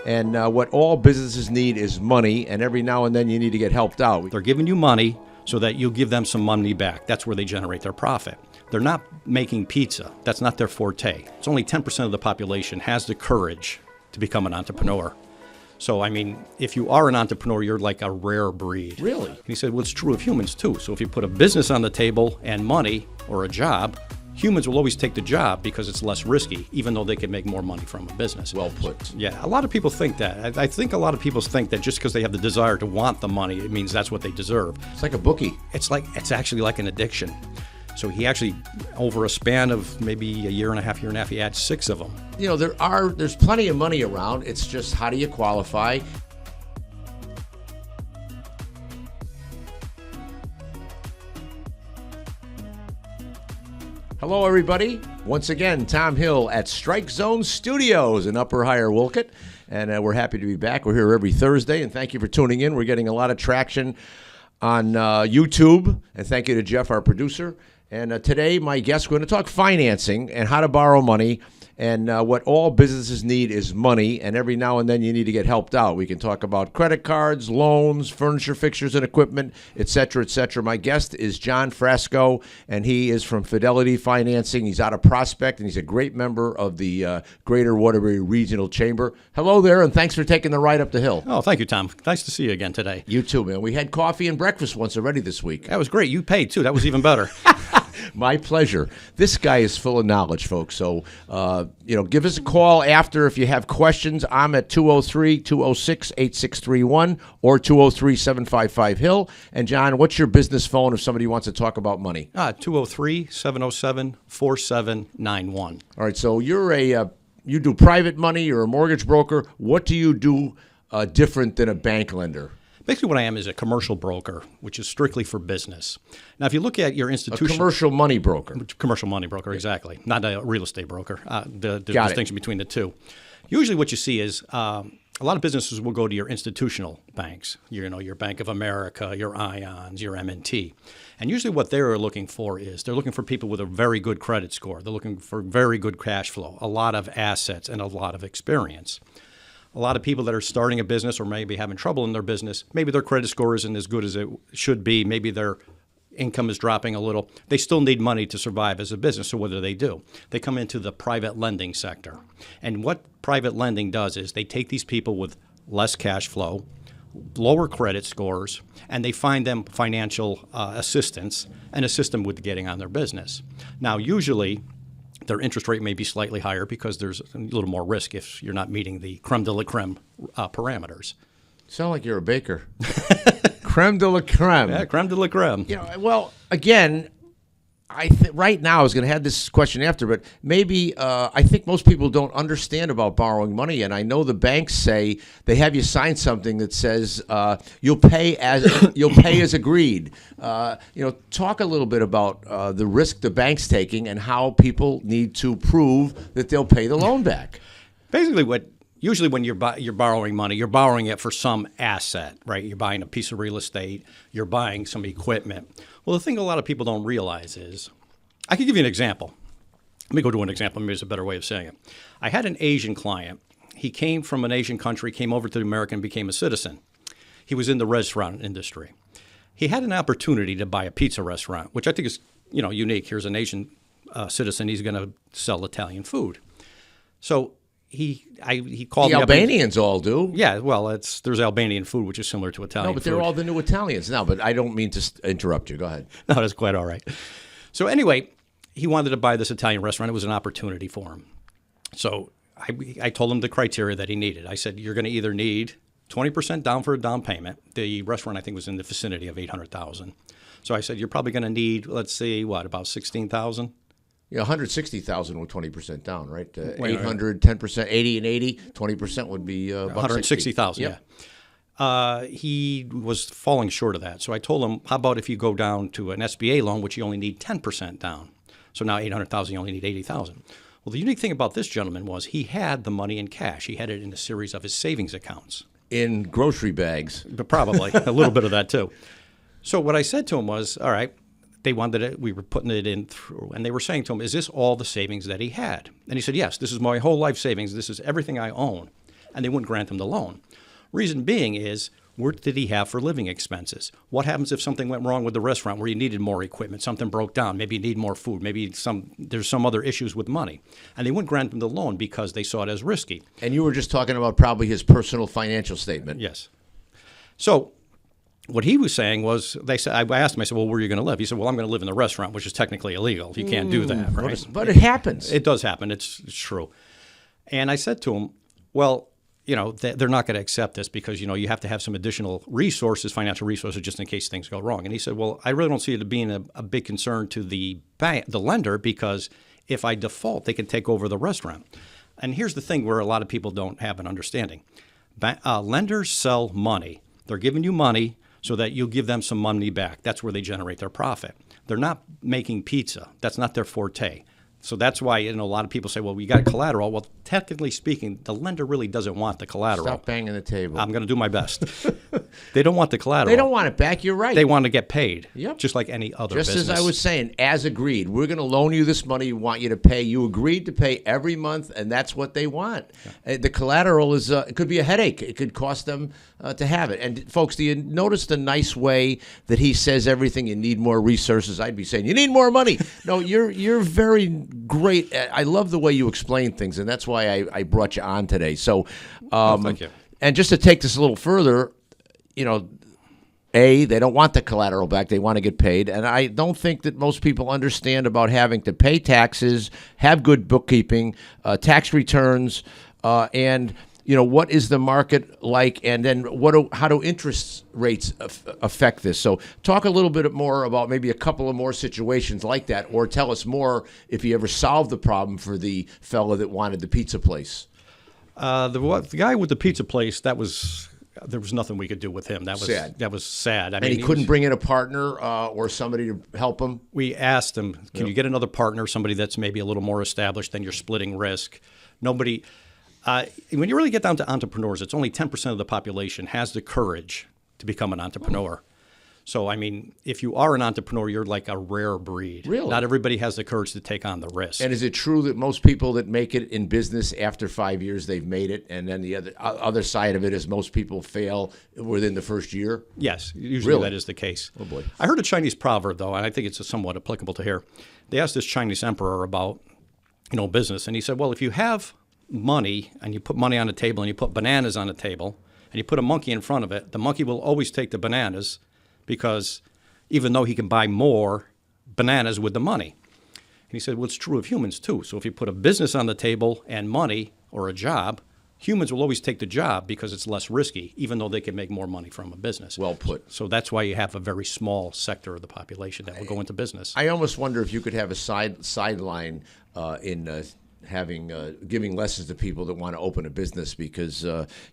And what all businesses need is money, and every now and then you need to get helped out. They're giving you money so that you'll give them some money back. That's where they generate their profit. They're not making pizza. That's not their forte. It's only 10% of the population has the courage to become an entrepreneur. So, I mean, if you are an entrepreneur, you're like a rare breed. Really? And he said, well, it's true of humans too. So if you put a business on the table and money or a job, humans will always take the job because it's less risky, even though they can make more money from a business. Well put. Yeah, a lot of people think that. I think a lot of people think that just because they have the desire to want the money, it means that's what they deserve. It's like a bookie. It's actually like an addiction. So he actually, over a span of maybe a year and a half, he had 6 of them. You know, there's plenty of money around. It's just, how do you qualify? Hello, everybody. Once again, Tom Hill at Strike Zone Studios in Upper Higher Wolcott. And we're happy to be back. We're here every Thursday, and thank you for tuning in. We're getting a lot of traction on YouTube. And thank you to Jeff, our producer. And today, my guest, we're going to talk financing and how to borrow money. And what all businesses need is money, and every now and then you need to get helped out. We can talk about credit cards, loans, furniture, fixtures, and equipment, et cetera, et cetera. My guest is John Frasco, and he is from Fidelity Financing. He's out of Prospect, and he's a great member of the Greater Waterbury Regional Chamber. Hello there, and thanks for taking the ride up the hill. Oh, thank you, Tom. Nice to see you again today. You too, man. We had coffee and breakfast once already this week. That was great. You paid, too. That was even better. My pleasure. This guy is full of knowledge, folks. So, give us a call after if you have questions. I'm at 203-206-8631 or 203-755-HILL. And, John, what's your business phone if somebody wants to talk about money? 203-707-4791. All right, so you do private money. You're a mortgage broker. What do you do different than a bank lender? Basically, what I am is a commercial broker, which is strictly for business. Now, if you look at your institution... A commercial money broker. Commercial money broker, exactly. Not a real estate broker. The Got distinction between the two. Usually what you see is a lot of businesses will go to your institutional banks, your Bank of America, your Ions, your M&T. And usually what they're looking for is they're looking for people with a very good credit score. They're looking for very good cash flow, a lot of assets, and a lot of experience. A lot of people that are starting a business or maybe having trouble in their business, maybe their credit score isn't as good as it should be, maybe their income is dropping a little, they still need money to survive as a business. So what do? They come into the private lending sector. And what private lending does is they take these people with less cash flow, lower credit scores, and they find them financial assistance and assist them with getting on their business. Now, usually their interest rate may be slightly higher because there's a little more risk if you're not meeting the creme de la creme parameters. Sound like you're a baker. Creme de la creme. Yeah, creme de la creme. Well, again, right now I was going to have this question after, but maybe I think most people don't understand about borrowing money, and I know the banks say they have you sign something that says you'll pay as agreed. Talk a little bit about the risk the bank's taking and how people need to prove that they'll pay the loan back. Basically, usually when you're borrowing money, you're borrowing it for some asset, right? You're buying a piece of real estate, you're buying some equipment. Well, the thing a lot of people don't realize is, I can give you an example. Let me go to an example. Maybe it's a better way of saying it. I had an Asian client. He came from an Asian country, came over to America and became a citizen. He was in the restaurant industry. He had an opportunity to buy a pizza restaurant, which I think is, unique. Here's an Asian citizen. He's going to sell Italian food. So he called me up. The Albanians all do. Yeah, well, there's Albanian food, which is similar to Italian food. No, but they're all the new Italians now. But I don't mean to interrupt you. Go ahead. No, that's quite all right. So anyway, he wanted to buy this Italian restaurant. It was an opportunity for him. So I told him the criteria that he needed. I said, you're going to either need 20% down for a down payment. The restaurant, I think, was in the vicinity of $800,000. So I said, you're probably going to need, let's see, about $16,000? Yeah, $160,000 with 20% down, right? 800, 10%, 80 and 80, 20% would be $160,000. Yep. Yeah. He was falling short of that. So I told him, how about if you go down to an SBA loan, which you only need 10% down? So now $800,000, you only need $80,000. Well, the unique thing about this gentleman was he had the money in cash. He had it in a series of his savings accounts. In grocery bags. But probably a little bit of that too. So what I said to him was, all right, they wanted it, we were putting it in through, and they were saying to him, is this all the savings that he had? And he said, yes, this is my whole life savings. This is everything I own. and they wouldn't grant him the loan. Reason being is, what did he have for living expenses? What happens if something went wrong with the restaurant where you needed more equipment, something broke down, maybe you need more food, maybe there's some other issues with money. And they wouldn't grant him the loan because they saw it as risky. And you were just talking about probably his personal financial statement. Yes. So what he was saying was, I asked him, I said, well, where are you going to live? He said, well, I'm going to live in the restaurant, which is technically illegal. You can't do that, right? But it happens. It does happen. It's true. And I said to him, well, they're not going to accept this because, you have to have some additional resources, financial resources, just in case things go wrong. And he said, well, I really don't see it being a big concern to the bank, the lender, because if I default, they can take over the restaurant. And here's the thing where a lot of people don't have an understanding. Lenders sell money. They're giving you money so that you'll give them some money back. That's where they generate their profit. They're not making pizza. That's not their forte. So that's why a lot of people say, well, we got collateral. Well, technically speaking, the lender really doesn't want the collateral. Stop banging the table. I'm going to do my best. They don't want the collateral. They don't want it back. You're right. They want to get paid, Yep. just like any other business. Just as I was saying, as agreed, we're going to loan you this money. We want you to pay. You agreed to pay every month, and that's what they want. Yeah. The collateral is it could be a headache. It could cost them to have it. And folks, do you notice the nice way that he says everything? You need more resources. I'd be saying you need more money. No, you're very great. I love the way you explain things, and that's why I brought you on today. So, thank you. And just to take this a little further, they don't want the collateral back. They want to get paid. And I don't think that most people understand about having to pay taxes, have good bookkeeping, tax returns, and what is the market like, and then how do interest rates affect this? So talk a little bit more about maybe a couple of more situations like that, or tell us more if you ever solved the problem for the fellow that wanted the pizza place. The guy with the pizza place, there was nothing we could do with him. That was sad. That was sad. And he couldn't bring in a partner or somebody to help him? We asked him, can you get another partner, somebody that's maybe a little more established, then you're splitting risk. Nobody... when you really get down to entrepreneurs, it's only 10% of the population has the courage to become an entrepreneur. So, if you are an entrepreneur, you're like a rare breed. Really? Not everybody has the courage to take on the risk. And is it true that most people that make it in business after 5 years, they've made it, and then the other side of it is most people fail within the first year? Yes, usually that is the case. Oh, boy. I heard a Chinese proverb, though, and I think it's somewhat applicable to here. They asked this Chinese emperor about, business, and he said, well, if you have money and you put money on the table and you put bananas on the table and you put a monkey in front of it, the monkey will always take the bananas because even though he can buy more bananas with the money. And he said, well, it's true of humans too. So if you put a business on the table and money or a job, humans will always take the job because it's less risky, even though they can make more money from a business. Well put. So that's why you have a very small sector of the population that will go into business. I almost wonder if you could have a sideline in giving lessons to people that want to open a business, because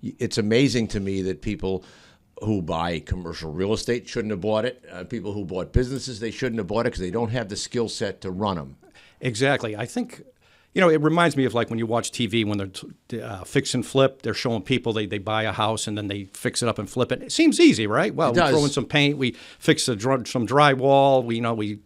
it's amazing to me that people who buy commercial real estate shouldn't have bought it. People who bought businesses, they shouldn't have bought it because they don't have the skill set to run them. Exactly. I think, it reminds me of like when you watch TV when they're fix and flip. They're showing people they buy a house and then they fix it up and flip it. It seems easy, right? Well, we throw in some paint, we fix some drywall, we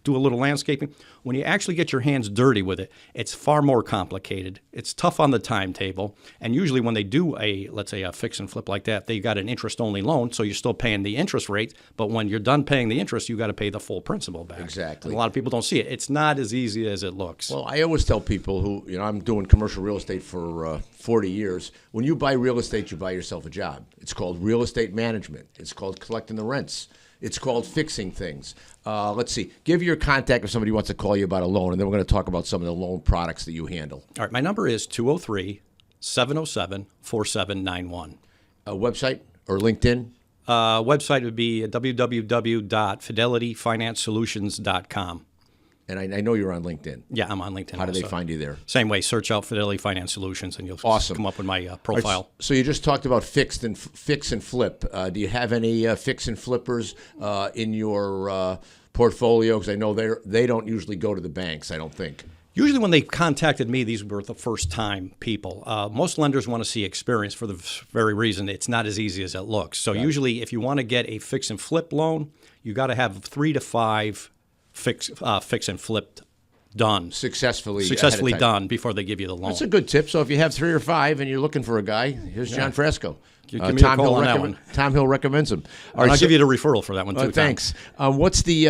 do a little landscaping. When you actually get your hands dirty with it, it's far more complicated. It's tough on the timetable. And usually when they do let's say a fix and flip like that, they got an interest-only loan, so you're still paying the interest rate. But when you're done paying the interest, you got to pay the full principal back. Exactly. And a lot of people don't see it. It's not as easy as it looks. Well, I always tell people who, I'm doing commercial real estate for 40 years. When you buy real estate, you buy yourself a job. It's called real estate management. It's called collecting the rents. It's called fixing things. Let's see. Give your contact if somebody wants to call you about a loan, and then we're going to talk about some of the loan products that you handle. All right. My number is 203-707-4791. Website or LinkedIn? Website would be www.fidelityfinancesolutions.com. And I know you're on LinkedIn. Yeah, I'm on LinkedIn. How do they find you there? Same way. Search out Fidelity Finance Solutions, and you'll come up with my profile. Right, so you just talked about fix and flip. Do you have any fix and flippers in your portfolio? Because I know they don't usually go to the banks, I don't think. Usually when they contacted me, these were the first-time people. Most lenders want to see experience for the very reason it's not as easy as it looks. So usually if you want to get a fix and flip loan, you got to have 3 to 5 fix and flipped done. Successfully Successfully ahead of time. done before they give you the loan. That's a good tip. So if you have 3 or 5 and you're looking for a guy, here's John Frasco. Give me a call on that one. Tom Hill recommends him. All And right, I'll give you the referral for that one, too, Tom. thanks. What's the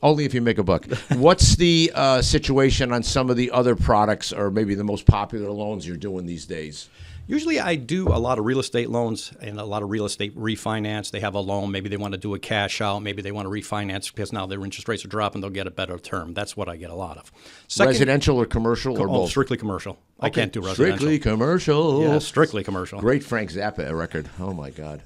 only if you make a buck? What's the situation on some of the other products, or maybe the most popular loans you're doing these days? Usually I do a lot of real estate loans and a lot of real estate refinance. They have a loan. Maybe they want to do a cash out. Maybe they want to refinance because now their interest rates are dropping. They'll get a better term. That's what I get a lot of. Residential or commercial or both? Strictly commercial. I can't do residential. Strictly commercial. Yeah, strictly commercial. Great Frank Zappa record. Oh, my God.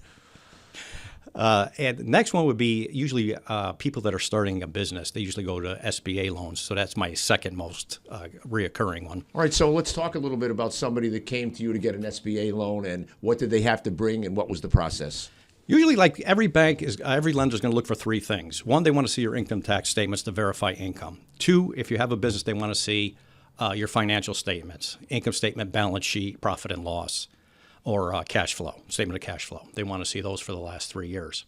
And the next one would be usually people that are starting a business. They usually go to SBA loans. So that's my second most reoccurring one. All right, so let's talk a little bit about somebody that came to you to get an SBA loan, and what did they have to bring, and what was the process? Usually, like every bank is, every lender is going to look for 3 things. 1, they want to see your income tax statements to verify income. 2, if you have a business, they want to see your financial statements, income statement, balance sheet, profit and loss, or cash flow, statement of cash flow. They want to see those for the last 3 years.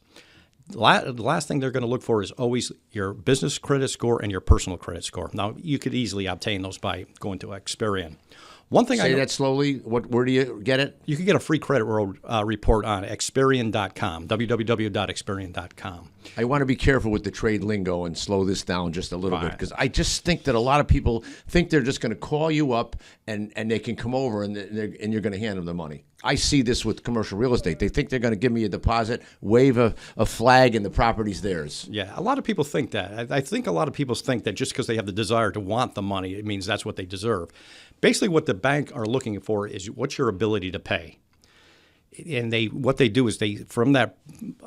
The last thing they're going to look for is always your business credit score and your personal credit score. Now, you could easily obtain those by going to Experian. One thing Say that slowly. Where do you get it? You can get a free credit report on Experian.com, www.experian.com. I want to be careful with the trade lingo and slow this down just a little bit, because I just think that a lot of people think they're just going to call you up and they can come over and you're going to hand them the money. I see this with commercial real estate. They think they're going to give me a deposit, wave a flag, and the property's theirs. Yeah, a lot of people think that. I think a lot of people think that just because they have the desire to want the money, it means that's what they deserve. Basically, what the bank are looking for is what's your ability to pay. And what they do is from that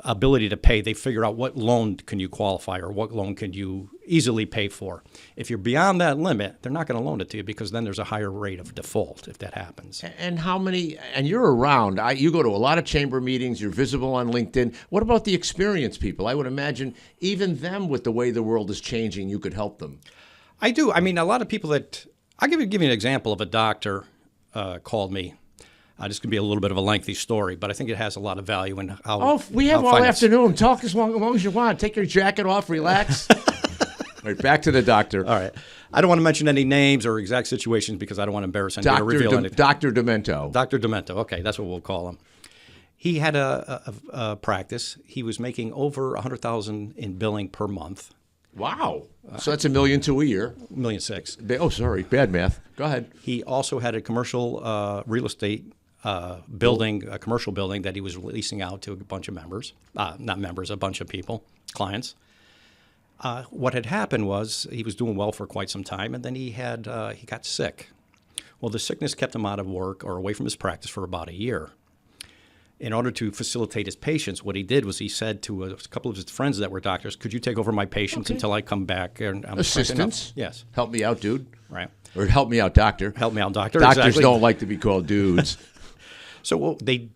ability to pay, they figure out what loan can you qualify or what loan can you easily pay for. If you're beyond that limit, they're not going to loan it to you, because then there's a higher rate of default if that happens. And how many? And you're around. You go to a lot of chamber meetings. You're visible on LinkedIn. What about the experienced people? I would imagine even them, with the way the world is changing, you could help them. I do. I mean, a lot of people that I'll give you an example of a doctor called me. This could be a little bit of a lengthy story, but I think it has a lot of value in how. Oh, we have all afternoon. Talk as long as you want. Take your jacket off, relax. All right, back to the doctor. All right. I don't want to mention any names or exact situations because I don't want to embarrass anybody or reveal anything. Dr. Demento. Dr. Demento. Okay, that's what we'll call him. He had a practice. He was making over $100,000 in billing per month. Wow. So that's $1.2 million a year. $1.6 million. Oh, sorry. Bad math. Go ahead. He also had a commercial real estate building, a commercial building that he was leasing out to a bunch of members. Not members, a bunch of people, clients. What had happened was he was doing well for quite some time, and then he got sick. Well, the sickness kept him out of work or away from his practice for about a year. In order to facilitate his patients, what he did was he said to a couple of his friends that were doctors, "Could you take over my patients until I come back?" And assistance? Yes. Help me out, dude. Right. Or help me out, doctor. Help me out, doctor. Doctors exactly. don't like to be called dudes. So they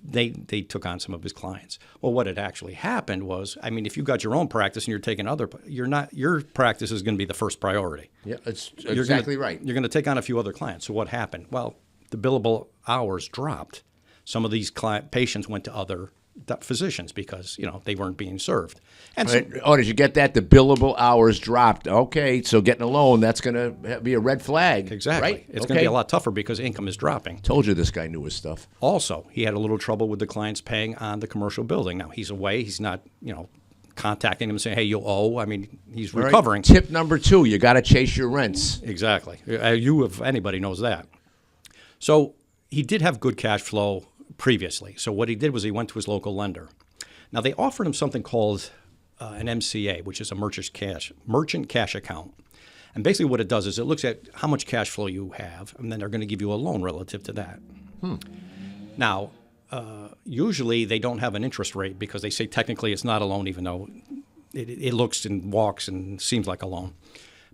took on some of his clients. Well, what had actually happened was, I mean, if you got your own practice and you're taking your practice is going to be the first priority. Yeah, that's exactly right. You're going to take on a few other clients. So what happened? Well, the billable hours dropped. Some of these patients went to other physicians because, they weren't being served. And so, did you get that? The billable hours dropped. Okay, so getting a loan, that's going to be a red flag. Exactly. Right? It's going to be a lot tougher because income is dropping. Told you this guy knew his stuff. Also, he had a little trouble with the clients paying on the commercial building. Now, he's away. He's not, contacting them and saying, hey, you owe. I mean, he's recovering. Right. Tip number 2, you got to chase your rents. Exactly. You, if anybody, knows that. So he did have good cash flow previously. So what he did was he went to his local lender. Now, they offered him something called an MCA, which is a merchant cash account. And basically what it does is it looks at how much cash flow you have, and then they're going to give you a loan relative to that. Now, usually they don't have an interest rate because they say technically it's not a loan, even though it looks and walks and seems like a loan.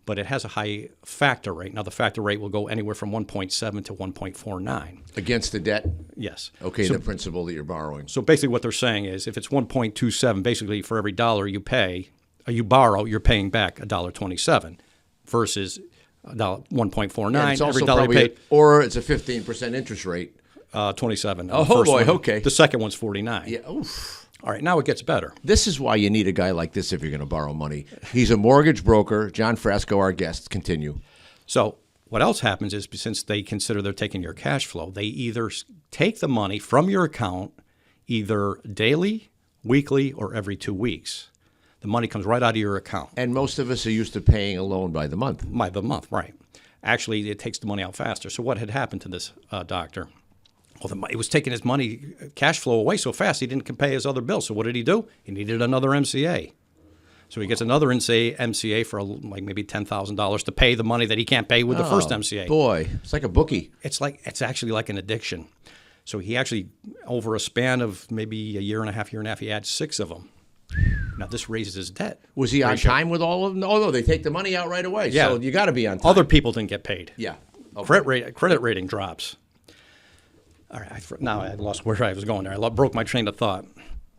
But it has a high factor rate. Now, the factor rate will go anywhere from 1.7 to 1.49. Against the debt? Yes. Okay, so, the principal that you're borrowing. So basically what they're saying is if it's 1.27, basically for every dollar you pay, or you borrow, you're paying back $1.27 versus 1.49. It's also every dollar probably, you pay, or it's a 15% interest rate. 27. Oh, boy, okay. The second one's 49. Yeah, oof. All right, now it gets better. This is why you need a guy like this if you're going to borrow money. He's a mortgage broker. John Frasco, our guest. Continue. So what else happens is, since they consider they're taking your cash flow, they either take the money from your account either daily, weekly, or every 2 weeks. The money comes right out of your account. And most of us are used to paying a loan by the month. By the month, right. Actually, it takes the money out faster. So what had happened to this doctor? Well, he was taking his money, cash flow away so fast he didn't pay his other bills. So what did he do? He needed another MCA. So he gets another MCA for like maybe $10,000 to pay the money that he can't pay with the first MCA. Boy, it's like a bookie. It's actually like an addiction. So he actually, over a span of maybe a year and a half, he had 6 of them. Now this raises his debt. Was he on time with all of them? Oh, no, they take the money out right away. Yeah. So you got to be on time. Other people didn't get paid. Yeah. Okay. Credit rating drops. All right, now I lost where I was going there. I broke my train of thought.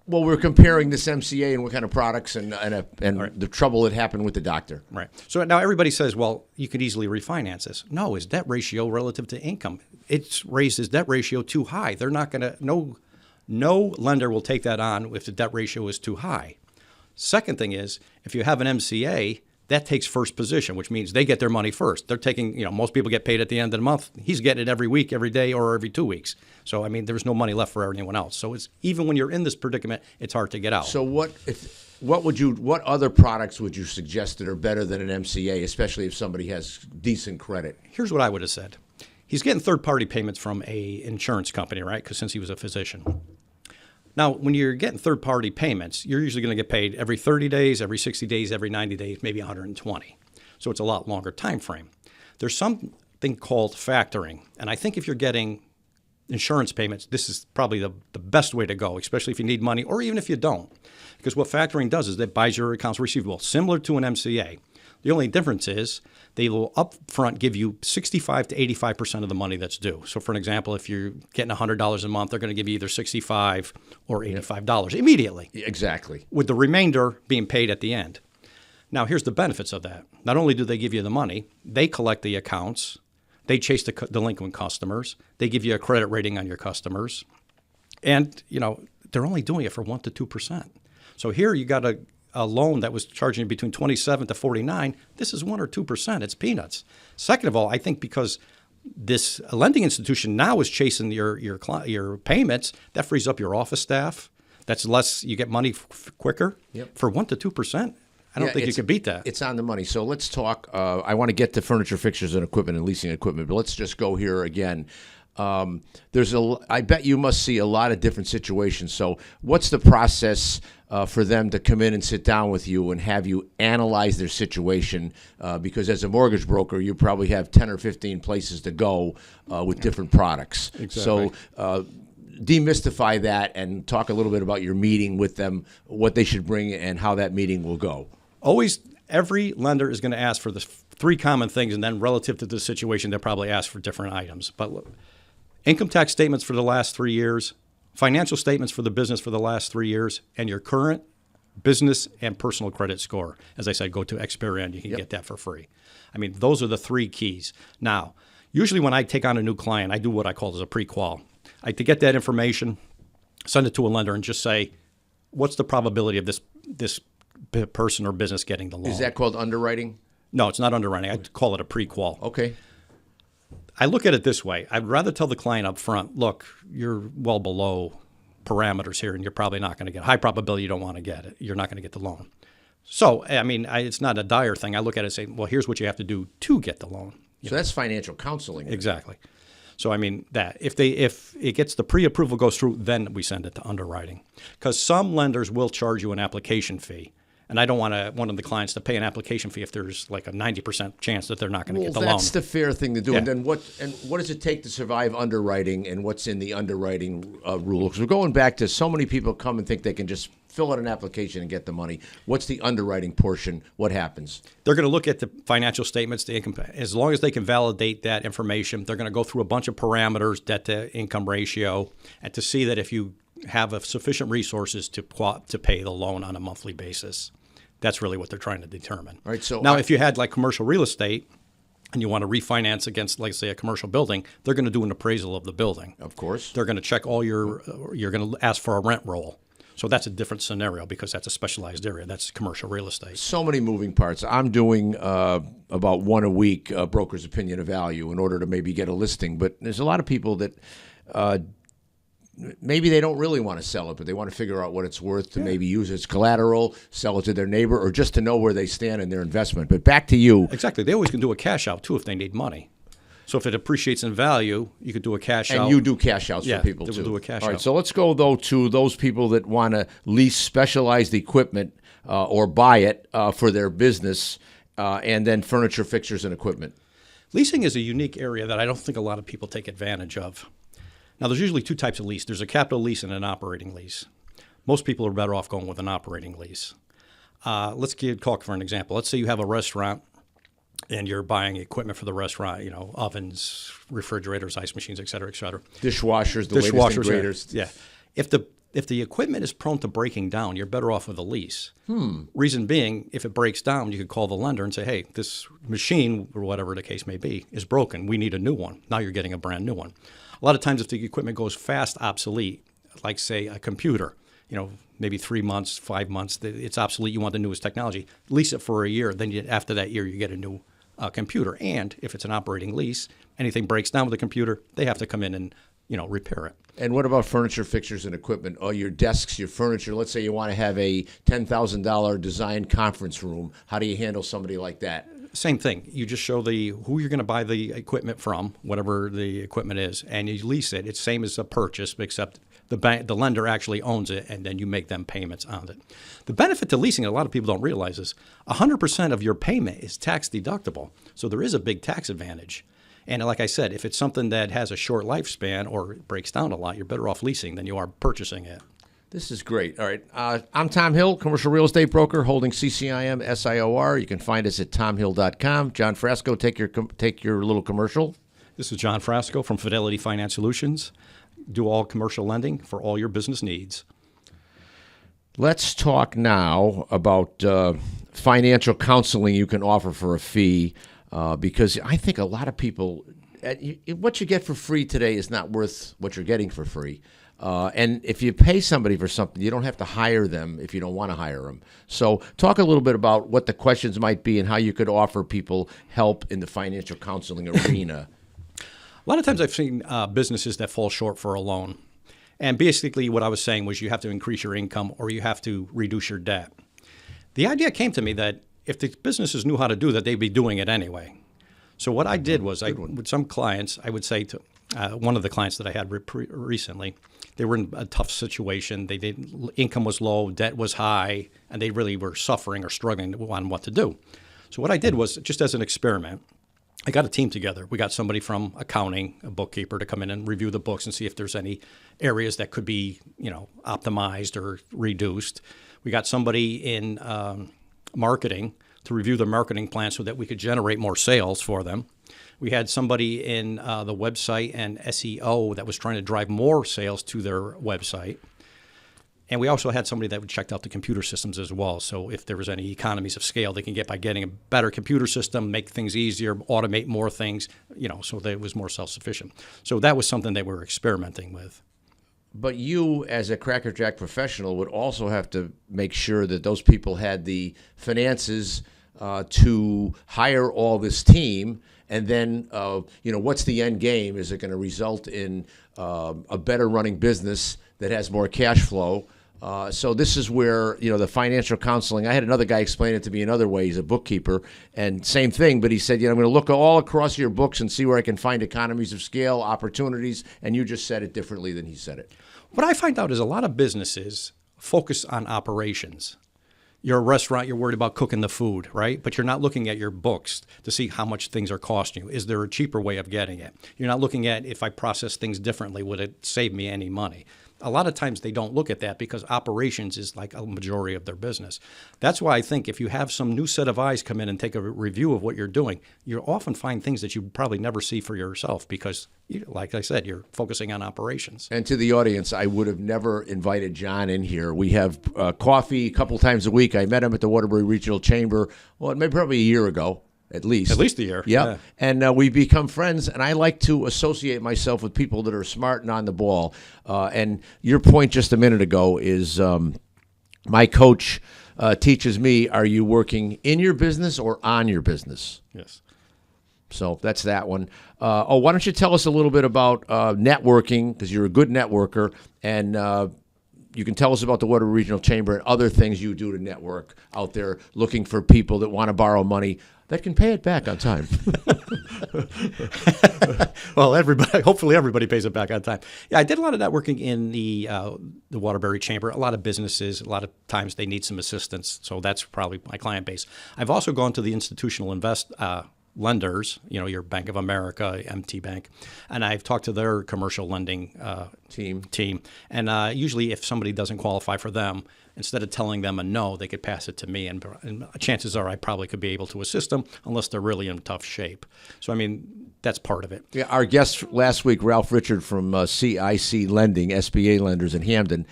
Well, we're comparing this MCA and what kind of products and the trouble that happened with the doctor. Right. So now everybody says, well, you could easily refinance this. No, his debt ratio relative to income, it's raised his debt ratio too high. They're not going to, no lender will take that on if the debt ratio is too high. Second thing is, if you have an MCA, that takes first position, which means they get their money first. They're taking, most people get paid at the end of the month. He's getting it every week, every day, or every 2 weeks. So, there's no money left for anyone else. So it's even when you're in this predicament, it's hard to get out. So what other products would you suggest that are better than an MCA, especially if somebody has decent credit? Here's what I would have said. He's getting third-party payments from a insurance company, right? Because since he was a physician. Now, when you're getting third-party payments, you're usually going to get paid every 30 days, every 60 days, every 90 days, maybe 120. So it's a lot longer time frame. There's something called factoring. And I think if you're getting insurance payments, this is probably the best way to go, especially if you need money or even if you don't. Because what factoring does is it buys your accounts receivable, similar to an MCA. The only difference is they will upfront give you 65 to 85% of the money that's due. So for an example, if you're getting $100 a month, they're going to give you either $65 or $85 immediately. Exactly. With the remainder being paid at the end. Now, here's the benefits of that. Not only do they give you the money, they collect the accounts, they chase the delinquent customers, they give you a credit rating on your customers, and they're only doing it for 1% to 2%. So here you got a loan that was charging between 27 to 49, this is 1 or 2%. It's peanuts. Second of all, I think because this lending institution now is chasing your payments, that frees up your office staff. That's less. You get money quicker. Yep. For 1% to 2%. I don't think you can beat that. It's on the money. So let's talk. I want to get to furniture, fixtures, and equipment and leasing equipment, but let's just go here again. I bet you must see a lot of different situations. So what's the process for them to come in and sit down with you and have you analyze their situation? Because as a mortgage broker, you probably have 10 or 15 places to go with different products. Exactly. So demystify that and talk a little bit about your meeting with them, what they should bring, and how that meeting will go. Always, every lender is going to ask for the 3 common things, and then relative to the situation, they'll probably ask for different items. But look, income tax statements for the last 3 years, financial statements for the business for the last 3 years, and your current business and personal credit score. As I said, go to Experian. You can get that for free. Those are the 3 keys. Now, usually when I take on a new client, I do what I call as a pre-qual. I to get that information, send it to a lender, and just say, what's the probability of this person or business getting the loan? Is that called underwriting? No, it's not underwriting. I call it a pre-qual. Okay. I look at it this way. I'd rather tell the client up front, look, you're well below parameters here, and you're probably not going to get high probability you don't want to get it. You're not going to get the loan. So, it's not a dire thing. I look at it and say, well, here's what you have to do to get the loan. So that's financial counseling. Exactly. So, that if it gets the pre-approval goes through, then we send it to underwriting. Because some lenders will charge you an application fee. And I don't want one of the clients to pay an application fee if there's like a 90% chance that they're not going to get the loan. That's the fair thing to do. Yeah. And then what does it take to survive underwriting, and what's in the underwriting rule? Because we're going back to so many people come and think they can just fill out an application and get the money. What's the underwriting portion? What happens? They're going to look at the financial statements, the income. As long as they can validate that information, they're going to go through a bunch of parameters, debt to income ratio, and to see that if you have sufficient resources to pay the loan on a monthly basis. That's really what they're trying to determine. All right, so now, if you had like commercial real estate and you want to refinance against, like, say, a commercial building, they're going to do an appraisal of the building. Of course. They're going to check you're going to ask for a rent roll. So that's a different scenario because that's a specialized area. That's commercial real estate. So many moving parts. I'm doing about one a week, broker's opinion of value, in order to maybe get a listing. But there's a lot of people that maybe they don't really want to sell it, but they want to figure out what it's worth to maybe use it as collateral, sell it to their neighbor, or just to know where they stand in their investment. But back to you. Exactly. They always can do a cash out, too, if they need money. So if it appreciates in value, you could do a cash out. And you do cash outs for people, too. Yeah, do a cash All right, out. so let's go, though, to those people that want to lease specialized equipment or buy it for their business, and then furniture, fixtures, and equipment. Leasing is a unique area that I don't think a lot of people take advantage of. Now, there's usually two types of lease. There's a capital lease and an operating lease. Most people are better off going with an operating lease. Let's talk for an example. Let's say you have a restaurant and you're buying equipment for the restaurant, ovens, refrigerators, ice machines, et cetera, et cetera. Dishwashers, the latest and greatest. Yeah. If the equipment is prone to breaking down, you're better off with a lease. Reason being, if it breaks down, you could call the lender and say, hey, this machine, or whatever the case may be, is broken. We need a new one. Now you're getting a brand new one. A lot of times if the equipment goes fast obsolete, like, say, a computer, maybe 3 months, 5 months, it's obsolete, you want the newest technology, lease it for a year, then after that year you get a new computer. And if it's an operating lease, anything breaks down with the computer, they have to come in and repair it. And what about furniture, fixtures, and equipment? Or your desks, your furniture. Let's say you want to have a $10,000 design conference room. How do you handle somebody like that? Same thing. You just show who you're going to buy the equipment from, whatever the equipment is, and you lease it. It's same as a purchase, except the lender actually owns it, and then you make them payments on it. The benefit to leasing, a lot of people don't realize, is 100% of your payment is tax deductible. So there is a big tax advantage. And like I said, if it's something that has a short lifespan or it breaks down a lot, you're better off leasing than you are purchasing it. This is great. All right. I'm Tom Hill, commercial real estate broker holding CCIM SIOR. You can find us at tomhill.com. John Frasco, take your little commercial. This is John Frasco from Fidelity Finance Solutions. Do all commercial lending for all your business needs. Let's talk now about financial counseling you can offer for a fee, because I think a lot of people, what you get for free today is not worth what you're getting for free. And if you pay somebody for something, you don't have to hire them if you don't want to hire them. So talk a little bit about what the questions might be and how you could offer people help in the financial counseling arena. A lot of times I've seen businesses that fall short for a loan. And basically what I was saying was you have to increase your income or you have to reduce your debt. The idea came to me that if the businesses knew how to do that, they'd be doing it anyway. So what I did was, with some clients, I would say to one of the clients that I had recently, they were in a tough situation. Income was low, debt was high, and they really were suffering or struggling on what to do. So what I did was, just as an experiment, I got a team together. We got somebody from accounting, a bookkeeper, to come in and review the books and see if there's any areas that could be, optimized or reduced. We got somebody in marketing to review the marketing plan so that we could generate more sales for them. We had somebody in the website and SEO that was trying to drive more sales to their website. And we also had somebody that checked out the computer systems as well. So if there was any economies of scale they can get by getting a better computer system, make things easier, automate more things, so that it was more self-sufficient. So that was something they were experimenting with. But you, as a crackerjack professional, would also have to make sure that those people had the finances to hire all this team. And then, what's the end game? Is it going to result in a better running business that has more cash flow? So this is where, the financial counseling, I had another guy explain it to me another way. He's a bookkeeper, and same thing, but he said, I'm going to look all across your books and see where I can find economies of scale, opportunities, and you just said it differently than he said it. What I find out is a lot of businesses focus on operations. You're a restaurant, you're worried about cooking the food, right? But you're not looking at your books to see how much things are costing you. Is there a cheaper way of getting it? You're not looking at, if I process things differently, would it save me any money? A lot of times they don't look at that because operations is like a majority of their business. That's why I think if you have some new set of eyes come in and take a review of what you're doing, you'll often find things that you probably never see for yourself because, like I said, you're focusing on operations. And to the audience, I would have never invited John in here. We have coffee a couple times a week. I met him at the Waterbury Regional Chamber, maybe probably a year ago. At least. At least a year. Yep. Yeah. And we've become friends, and I like to associate myself with people that are smart and on the ball. And your point just a minute ago is my coach teaches me, are you working in your business or on your business? Yes. So that's that one. Why don't you tell us a little bit about networking, because you're a good networker, and you can tell us about the Waterbury Regional Chamber and other things you do to network out there looking for people that want to borrow money that can pay it back on time. Well, hopefully everybody pays it back on time. Yeah, I did a lot of networking in the Waterbury Chamber. A lot of businesses, a lot of times they need some assistance, so that's probably my client base. I've also gone to the institutional lenders, your Bank of America, MT Bank, and I've talked to their commercial lending team. And usually if somebody doesn't qualify for them, instead of telling them a no, they could pass it to me, and chances are I probably could be able to assist them unless they're really in tough shape. So, I mean, that's part of it. Yeah, our guest last week, Ralph Richard from CIC Lending, SBA Lenders in Hamden,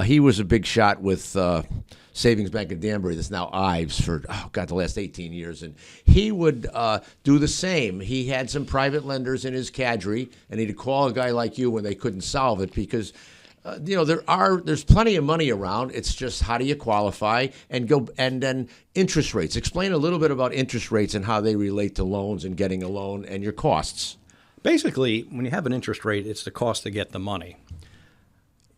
he was a big shot with Savings Bank of Danbury, that's now Ives, for, the last 18 years. And he would do the same. He had some private lenders in his cadre, and he'd call a guy like you when they couldn't solve it because there's plenty of money around. It's just how do you qualify and then interest rates. Explain a little bit about interest rates and how they relate to loans and getting a loan and your costs. Basically, when you have an interest rate, it's the cost to get the money.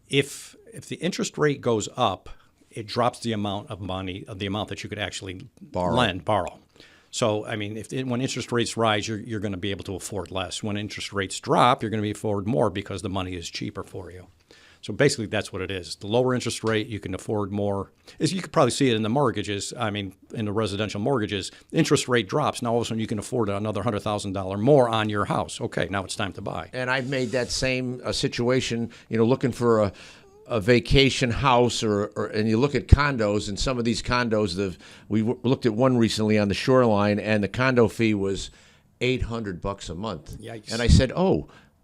If the interest rate goes up, it drops the amount of money, the amount that you could actually borrow. So, I mean, when interest rates rise, you're going to be able to afford less. When interest rates drop, you're going to be afford more because the money is cheaper for you. So basically, that's what it is. The lower interest rate, you can afford more. You could probably see it in the mortgages. I mean, in the residential mortgages, interest rate drops. Now all of a sudden, you can afford another $100,000 more on your house. Okay, now it's time to buy. And I've made that same situation. Looking for a vacation house, and you look at condos, and some of these condos, we looked at one recently on the shoreline, and the condo fee was $800 a month. Yikes. And I said,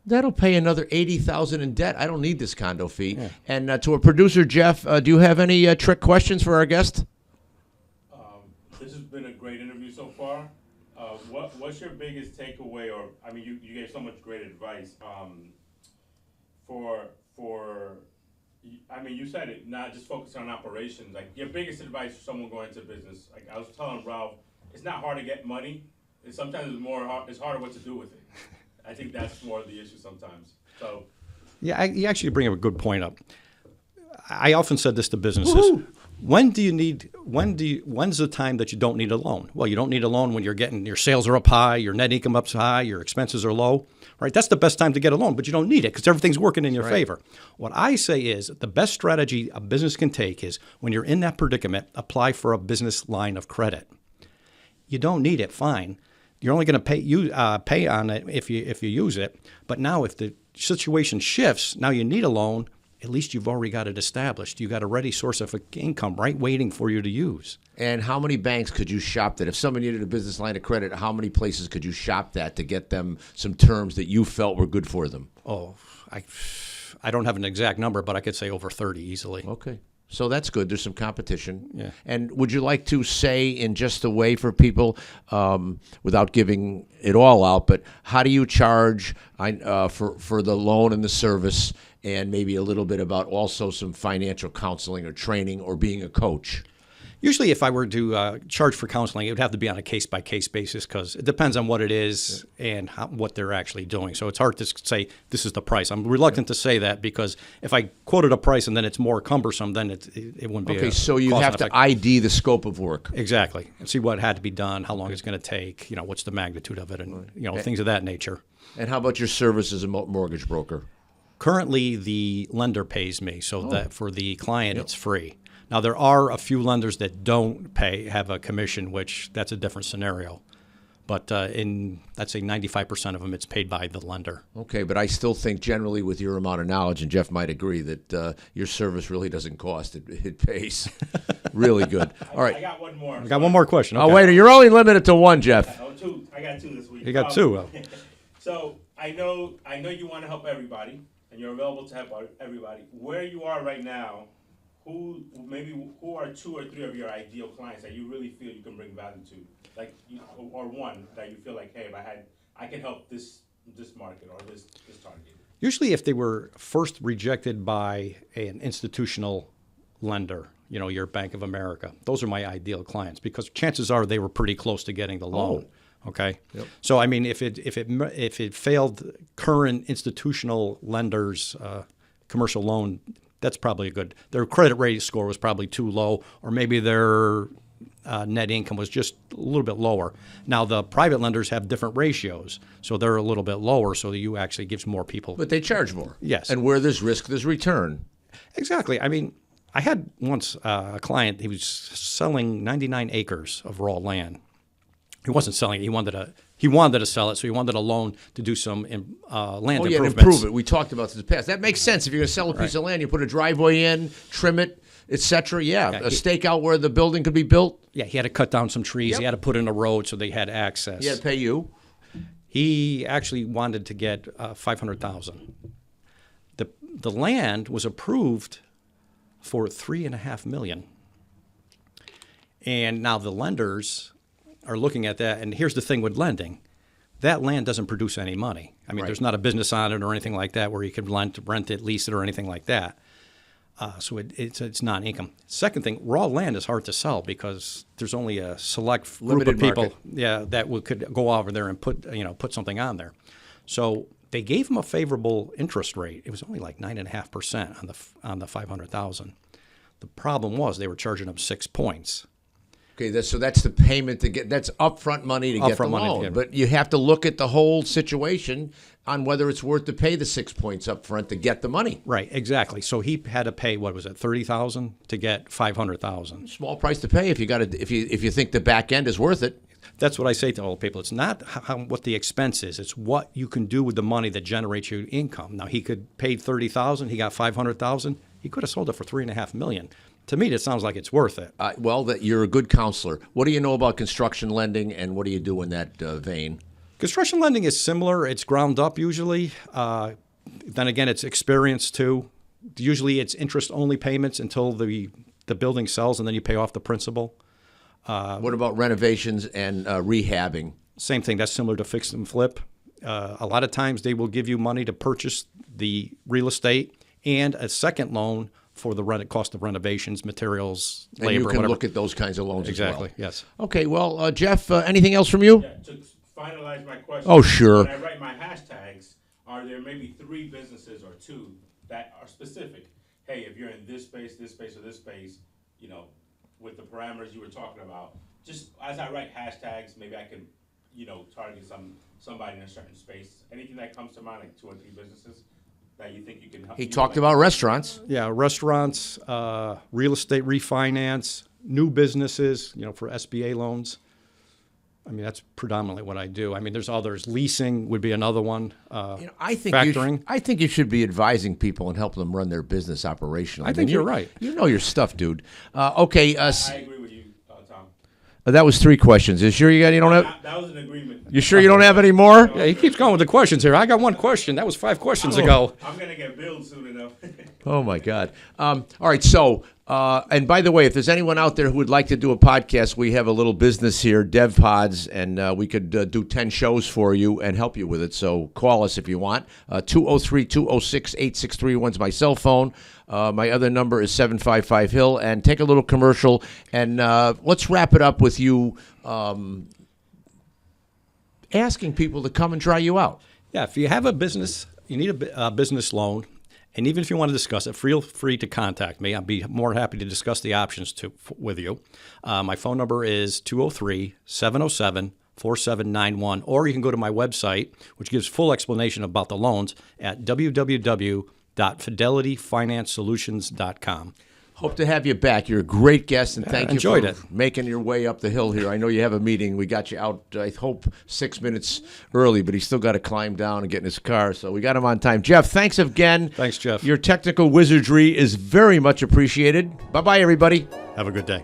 that'll pay another $80,000 in debt. I don't need this condo fee. Yeah. And to our producer, Jeff, do you have any trick questions for our guest? This has been a great interview so far. What's your biggest takeaway, or I mean, you gave so much great advice. You said it, not just focus on operations. Like your biggest advice for someone going into business. Like I was telling Ralph, it's not hard to get money. It's harder what to do with it. I think that's more of the issue sometimes. So, yeah, you actually bring up a good point up. I often said this to businesses. Woo-hoo. When's the time that you don't need a loan? Well, you don't need a loan when your sales are up high, your net income up high, your expenses are low, right? That's the best time to get a loan, but you don't need it because everything's working in your favor. What I say is the best strategy a business can take is when you're in that predicament, apply for a business line of credit. You don't need it, fine. You're only going to pay on it if you use it. But now if the situation shifts, now you need a loan, at least you've already got it established. You've got a ready source of income, right, waiting for you to use. And how many banks could you shop that? If somebody needed a business line of credit, how many places could you shop that to get them some terms that you felt were good for them? Oh, I don't have an exact number, but I could say over 30 easily. Okay. So that's good. There's some competition. Yeah. And would you like to say in just a way for people, without giving it all out, but how do you charge for the loan and the service, and maybe a little bit about also some financial counseling or training or being a coach? Usually if I were to charge for counseling, it would have to be on a case-by-case basis because it depends on what it is and what they're actually doing. So it's hard to say this is the price. I'm reluctant to say that because if I quoted a price and then it's more cumbersome, then it wouldn't be okay, so you have to ID the scope of work. Exactly. And see what had to be done, how long it's going to take, what's the magnitude of it, and things of that nature. And how about your service as a mortgage broker? Currently, the lender pays me, so that for the client, it's free. Now, there are a few lenders that don't have a commission, which that's a different scenario. But in, let's say, 95% of them, it's paid by the lender. Okay, but I still think generally with your amount of knowledge, and Jeff might agree, that your service really doesn't cost. It pays. Really good. All right. I got one more. I got one more question. Okay. Oh, wait, you're only limited to one, Jeff. Oh, two. I got two this week. You got two. So I know you want to help everybody, and you're available to help everybody. Where you are right now, who are 2 or 3 of your ideal clients that you really feel you can bring value to, like or one that you feel like, hey, if I can help this market or this target. Usually if they were first rejected by an institutional lender, your Bank of America, those are my ideal clients because chances are they were pretty close to getting the loan. Okay. Yep. So I mean, if it failed current institutional lenders' commercial loan, that's probably their credit rating score was probably too low, or maybe their net income was just a little bit lower. Now, the private lenders have different ratios, so they're a little bit lower, so you actually gives more people. But they charge more. Yes. And where there's risk, there's return. Exactly. I mean, I had once a client, he was selling 99 acres of raw land. He wasn't selling it. He wanted to sell it, so he wanted a loan to do some land improvements. Improve it. We talked about this in the past. That makes sense. If you're going to sell a piece of land, you put a driveway in, trim it, etc. A stake out where the building could be built. Yeah, he had to cut down some trees. Yep. He had to put in a road so they had access. He had to pay you. He actually wanted to get $500,000. The land was approved for $3.5 million, and now the lenders are looking at that. And here's the thing with lending: that land doesn't produce any money. I mean, there's not a business on it or anything like that where you could rent it, lease it, or anything like that. So it's non-income. Second thing, raw land is hard to sell because there's only a select group Limited of people, market. that could go over there and put something on there. So they gave him a favorable interest rate. It was only like 9.5% on the $500,000. The problem was they were charging him 6 points. Okay, so that's the payment to get. That's upfront money to get the loan. But you have to look at the whole situation on whether it's worth to pay the 6 points up front to get the money. Right, exactly. So he had to pay $30,000 to get $500,000. Small price to pay if you think the back end is worth it. That's what I say to all people. It's not what the expense is. It's what you can do with the money that generates you income. Now, he could pay $30,000. He got $500,000. He could have sold it for $3.5 million. To me, it sounds like it's worth it. That you're a good counselor. What do you know about construction lending, and what do you do in that vein? Construction lending is similar. It's ground up usually. Then again, it's experience too. Usually, it's interest-only payments until the building sells, and then you pay off the principal. What about renovations and rehabbing? Same thing. That's similar to fix and flip. A lot of times, they will give you money to purchase the real estate and a second loan for the cost of renovations, materials, labor, and you can whatever. Look at those kinds of loans exactly, as well. yes. Okay, well, Jeff, anything else from you? Yeah, to finalize my question. Oh, sure. When I write my hashtags, are there maybe 3 businesses or 2 that are specific? Hey, if you're in this space, or this space, with the parameters you were talking about, just as I write hashtags, maybe I can, target somebody in a certain space. Anything that comes to mind, like 2 or 3 businesses that you think you can help? He talked about restaurants. Yeah, restaurants, real estate refinance, new businesses, for SBA loans. I mean, that's predominantly what I do. I mean, there's others. Leasing would be another one. I think factoring. I think you should be advising people and helping them run their business operationally. I think you're right. You know your stuff, dude. Okay. I agree with you, Tom. That was 3 questions. You sure you don't have? That was an agreement. You sure you don't have any more? Yeah, he keeps going with the questions here. I got 1 question. That was 5 questions ago. I'm gonna get billed soon enough. Oh my God. All right. So, and by the way, if there's anyone out there who would like to do a podcast, we have a little business here, Dev Pods, and we could do 10 shows for you and help you with it. So call us if you want. 203-206-8631 is my cell phone. My other number is 755-HILL. And take a little commercial, and let's wrap it up with you asking people to come and try you out. Yeah, if you have a business, you need a business loan, and even if you want to discuss it, feel free to contact me. I'd be more happy to discuss the options with you. My phone number is 203-707-4791, or you can go to my website, which gives full explanation about the loans at www.fidelityfinancesolutions.com. Hope to have you back. You're a great guest, and thank you enjoyed for it. making your way up the hill here. I know you have a meeting. We got you out, I hope, 6 minutes early, but he's still got to climb down and get in his car, so we got him on time. Jeff, thanks again. Thanks, Jeff. Your technical wizardry is very much appreciated. Bye-bye, everybody. Have a good day.